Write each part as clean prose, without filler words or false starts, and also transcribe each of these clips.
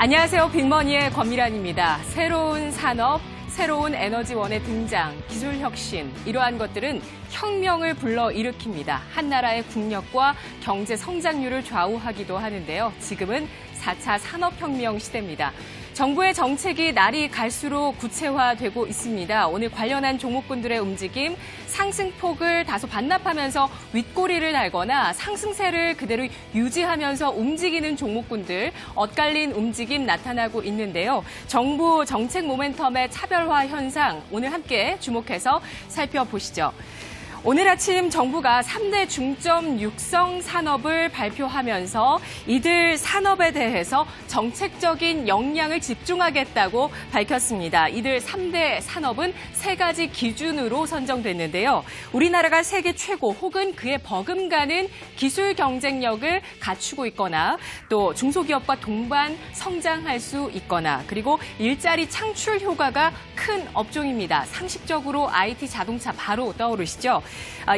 안녕하세요. 빅머니의 권미란입니다. 새로운 산업, 새로운 에너지원의 등장, 기술 혁신, 이러한 것들은 혁명을 불러일으킵니다. 한 나라의 국력과 경제 성장률을 좌우하기도 하는데요. 지금은 4차 산업혁명 시대입니다. 정부의 정책이 날이 갈수록 구체화되고 있습니다. 오늘 관련한 종목군들의 움직임, 상승폭을 다소 반납하면서 윗꼬리를 달거나 상승세를 그대로 유지하면서 움직이는 종목군들, 엇갈린 움직임 나타나고 있는데요. 정부 정책 모멘텀의 차별화 현상, 오늘 함께 주목해서 살펴보시죠. 오늘 아침 정부가 3대 중점 육성 산업을 발표하면서 이들 산업에 대해서 정책적인 역량을 집중하겠다고 밝혔습니다. 이들 3대 산업은 3가지 기준으로 선정됐는데요. 우리나라가 세계 최고 혹은 그에 버금가는 기술 경쟁력을 갖추고 있거나 또 중소기업과 동반 성장할 수 있거나 그리고 일자리 창출 효과가 큰 업종입니다. 상식적으로 IT 자동차 바로 떠오르시죠?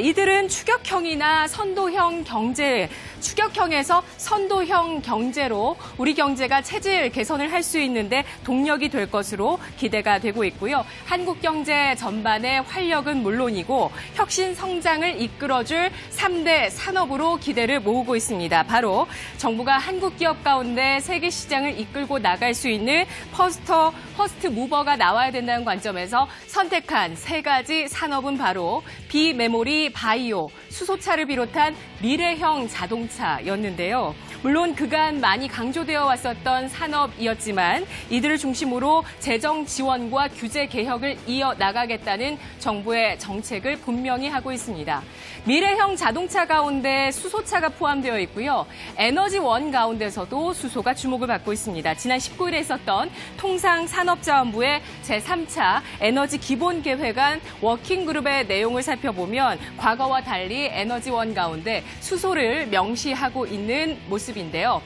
이들은 추격형이나 선도형 경제, 추격형에서 선도형 경제로 우리 경제가 체질 개선을 할 수 있는데 동력이 될 것으로 기대가 되고 있고요. 한국 경제 전반의 활력은 물론이고 혁신 성장을 이끌어줄 3대 산업으로 기대를 모으고 있습니다. 바로 정부가 한국 기업 가운데 세계 시장을 이끌고 나갈 수 있는 퍼스트 무버가 나와야 된다는 관점에서 선택한 3가지 산업은 바로 비메모리, 바이오, 수소차를 비롯한 미래형 자동차였는데요. 물론 그간 많이 강조되어 왔었던 산업이었지만 이들을 중심으로 재정 지원과 규제 개혁을 이어나가겠다는 정부의 정책을 분명히 하고 있습니다. 미래형 자동차 가운데 수소차가 포함되어 있고요. 에너지원 가운데서도 수소가 주목을 받고 있습니다. 지난 19일에 있었던 통상산업자원부의 제3차 에너지 기본계획안 워킹그룹의 내용을 살펴보면 과거와 달리 에너지원 가운데 수소를 명시하고 있는 모습인데요.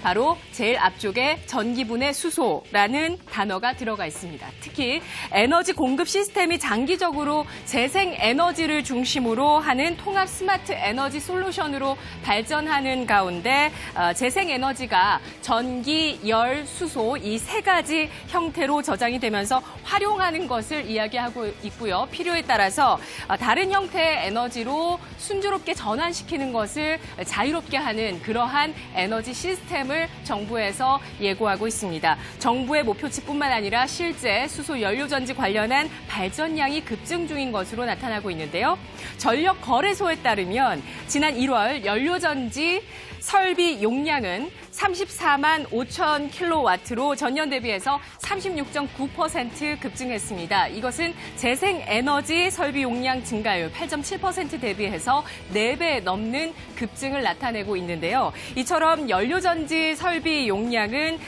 바로 제일 앞쪽에 전기분해 수소라는 단어가 들어가 있습니다. 특히 에너지 공급 시스템이 장기적으로 재생에너지를 중심으로 하는 통합 스마트 에너지 솔루션으로 발전하는 가운데 재생에너지가 전기, 열, 수소 이 3가지 형태로 저장이 되면서 활용하는 것을 이야기하고 있고요. 필요에 따라서 다른 형태의 에너지로 순조롭게 전환시키는 것을 자유롭게 하는 그러한 에너지 시스템을 정부에서 예고하고 있습니다. 정부의 목표치뿐만 아니라 실제 수소 연료전지 관련한 발전량이 급증 중인 것으로 나타나고 있는데요. 전력거래소에 따르면 지난 1월 연료전지 설비 용량은 34만 5천 킬로와트로 전년 대비해서 36.9% 급증했습니다. 이것은 재생에너지 설비 용량 증가율 8.7% 대비해서 4배 넘는 급증을 나타내고 있는데요. 이처럼 연료전지 설비 용량은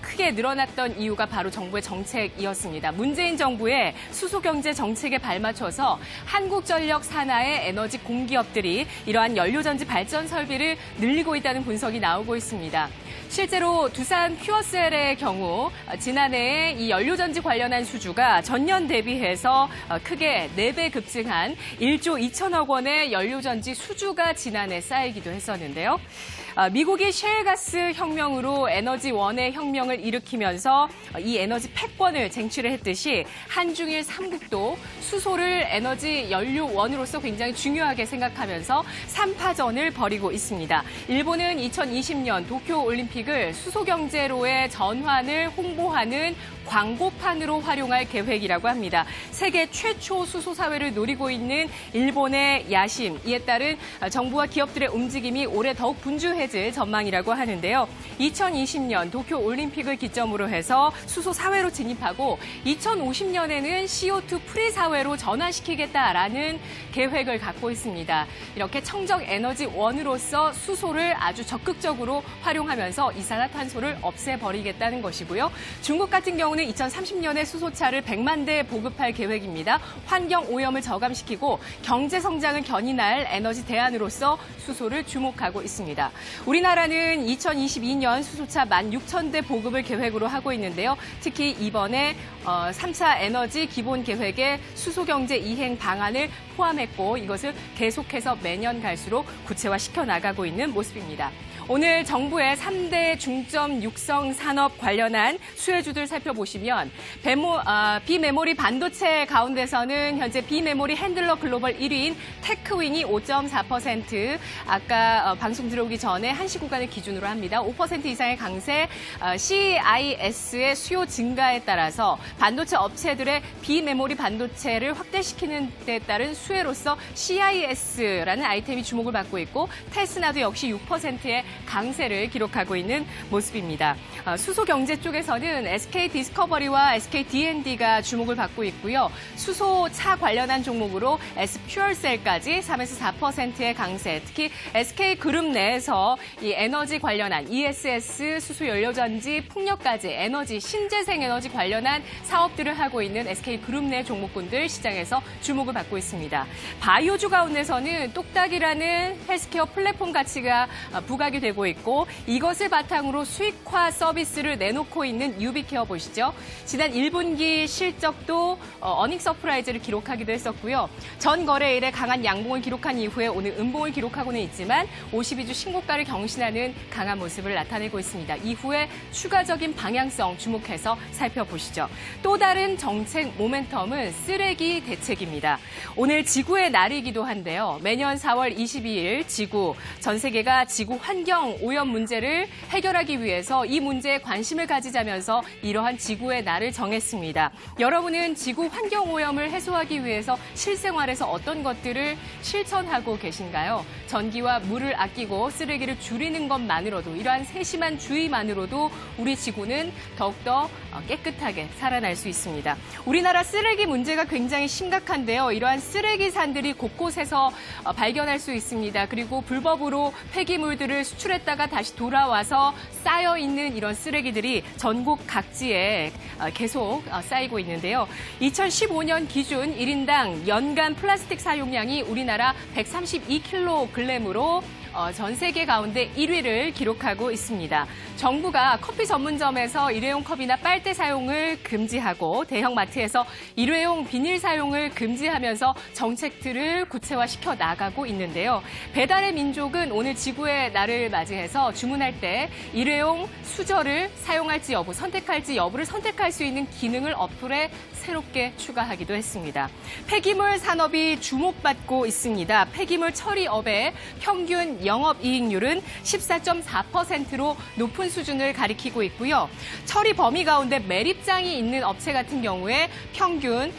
크게 늘어났던 이유가 바로 정부의 정책이었습니다. 문재인 정부의 수소경제 정책에 발맞춰서 한국전력 산하의 에너지 공기업들이 이러한 연료전지 발전 설비를 늘리고 있다는 분석이 나오고 있습니다. 실제로 두산 퓨어셀의 경우 지난해에 이 연료전지 관련한 수주가 전년 대비해서 크게 4배 급증한 1조 2천억 원의 연료전지 수주가 지난해 쌓이기도 했었는데요. 미국이 셰일가스 혁명으로 에너지원의 혁명을 일으키면서 이 에너지 패권을 쟁취를 했듯이 한중일 3국도 수소를 에너지 연료원으로서 굉장히 중요하게 생각하면서 3파전을 벌이고 있습니다. 일본은 2020년 도쿄올림픽을 수소경제로의 전환을 홍보하는 광고판으로 활용할 계획이라고 합니다. 세계 최초 수소 사회를 노리고 있는 일본의 야심, 이에 따른 정부와 기업들의 움직임이 올해 더욱 분주해질 전망이라고 하는데요. 2020년 도쿄올림픽을 기점으로 해서 수소 사회로 진입하고 2050년에는 CO2 프리 사회로 전환시키겠다라는 계획을 갖고 있습니다. 이렇게 청정 에너지원으로서 수소를 아주 적극적으로 활용하면서 이산화탄소를 없애버리겠다는 것이고요. 중국 같은 경우는 2030년에 수소차를 100만 대 보급할 계획입니다. 환경 오염을 저감시키고 경제 성장을 견인할 에너지 대안으로서 수소를 주목하고 있습니다. 우리나라는 2022년 수소차 16,000대 보급을 계획으로 하고 있는데요. 특히 이번에 3차 에너지 기본 계획에 수소경제 이행 방안을 포함했고 이것을 계속해서 매년 갈수록 구체화시켜 나가고 있는 모습입니다. 오늘 정부의 3대 중점 육성 산업 관련한 수혜주들 살펴보시면 비메모리 반도체 가운데서는 현재 비메모리 핸들러 글로벌 1위인 테크윈이 5.4%, 아까 방송 들어오기 전에 1시 구간을 기준으로 합니다. 5% 이상의 강세, CIS의 수요 증가에 따라서 반도체 업체들의 비메모리 반도체를 확대시키는 데 따른 수혜로서 CIS라는 아이템이 주목을 받고 있고, 테스나도 역시 6%의 강세를 기록하고 있는 모습입니다. 수소 경제 쪽에서는 SK 디스커버리와 SK D&D가 주목을 받고 있고요. 수소차 관련한 종목으로 S퓨얼셀까지 3에서 4%의 강세, 특히 SK 그룹 내에서 이 에너지 관련한 ESS, 수소 연료전지, 풍력까지 에너지, 신재생 에너지 관련한 사업들을 하고 있는 SK 그룹 내 종목군들 시장에서 주목을 받고 있습니다. 바이오주 가운데서는 똑딱이라는 헬스케어 플랫폼 가치가 부각이 되고 있고, 이것을 바탕으로 수익화 서비스를 내놓고 있는 유비케어 보시죠. 지난 1분기 실적도 어닝 서프라이즈를 기록하기도 했었고요. 전 거래일에 강한 양봉을 기록한 이후에 오늘 음봉을 기록하고는 있지만 52주 신고가를 경신하는 강한 모습을 나타내고 있습니다. 이후에 추가적인 방향성 주목해서 살펴보시죠. 또 다른 정책 모멘텀은 쓰레기 대책입니다. 오늘 지구의 날이기도 한데요. 매년 4월 22일 전 세계가 지구 환경 오염 문제를 해결하기 위해서 이 문제에 관심을 가지자면서 이러한 지구의 날을 정했습니다. 여러분은 지구 환경 오염을 해소하기 위해서 실생활에서 어떤 것들을 실천하고 계신가요? 전기와 물을 아끼고 쓰레기를 줄이는 것만으로도, 이러한 세심한 주의만으로도 우리 지구는 더욱더 깨끗하게 살아날 수 있습니다. 우리나라 쓰레기 문제가 굉장히 심각한데요. 이러한 쓰레기산들이 곳곳에서 발견할 수 있습니다. 그리고 불법으로 폐기물들을 수출했다가 다시 돌아와서 쌓여있는 이런 쓰레기들이 전국 각지에 계속 쌓이고 있는데요. 2015년 기준 1인당 연간 플라스틱 사용량이 우리나라 132kg으로 전 세계 가운데 1위를 기록하고 있습니다. 정부가 커피 전문점에서 일회용 컵이나 빨대 사용을 금지하고 대형 마트에서 일회용 비닐 사용을 금지하면서 정책들을 구체화시켜 나가고 있는데요. 배달의 민족은 오늘 지구의 날을 맞이해서 주문할 때 일회용 수저를 사용할지 여부, 선택할지 여부를 선택할 수 있는 기능을 어플에 새롭게 추가하기도 했습니다. 폐기물 산업이 주목받고 있습니다. 폐기물 처리업의 평균 영업이익률은 14.4%로 높은 수준을 가리키고 있고요. 처리 범위 가운데 매립장이 있는 업체 같은 경우에 평균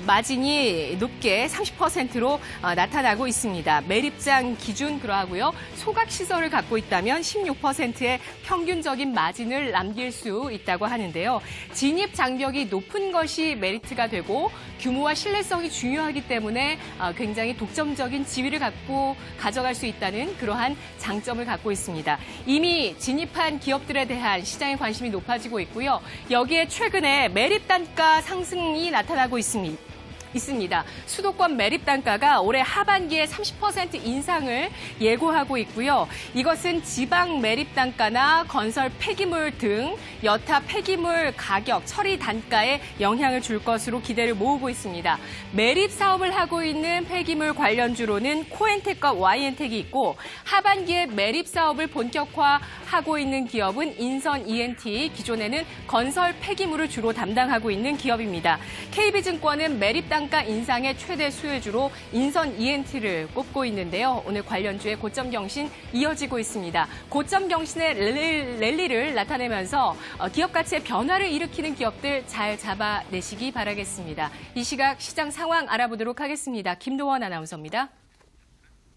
마진이 높게 30%로 나타나고 있습니다. 매립장 기준 그러하고요. 소각시설을 갖고 있다면 16%의 평균적인 마진을 남길 수 있다고 하는데요. 진입 장벽이 높은 것이 메리트가 되고 규모와 신뢰성이 중요하기 때문에 굉장히 독점적인 지위를 가져갈 수 있다는 그러한 장점을 갖고 있습니다. 이미 진입한 기업들에 대한 시장의 관심이 높아지고 있고요. 여기에 최근에 매립 단가 상승이 나타나고 있습니다. 수도권 매립 단가가 올해 하반기에 30% 인상을 예고하고 있고요. 이것은 지방 매립 단가나 건설 폐기물 등 여타 폐기물 가격, 처리 단가에 영향을 줄 것으로 기대를 모으고 있습니다. 매립 사업을 하고 있는 폐기물 관련주로는 코엔텍과 Y엔텍이 있고, 하반기에 매립 사업을 본격화하고 있는 기업은 인선 ENT, 기존에는 건설 폐기물을 주로 담당하고 있는 기업입니다. KB증권은 매립 단가 인상의 최대 수혜주로 인선 ENT를 꼽고 있는데요. 오늘 관련주의 고점 경신 이어지고 있습니다. 고점 경신의 랠리를 나타내면서 기업 가치의 변화를 일으키는 기업들 잘 잡아내시기 바라겠습니다. 이 시각 시장 상황 알아보도록 하겠습니다. 김도원 아나운서입니다.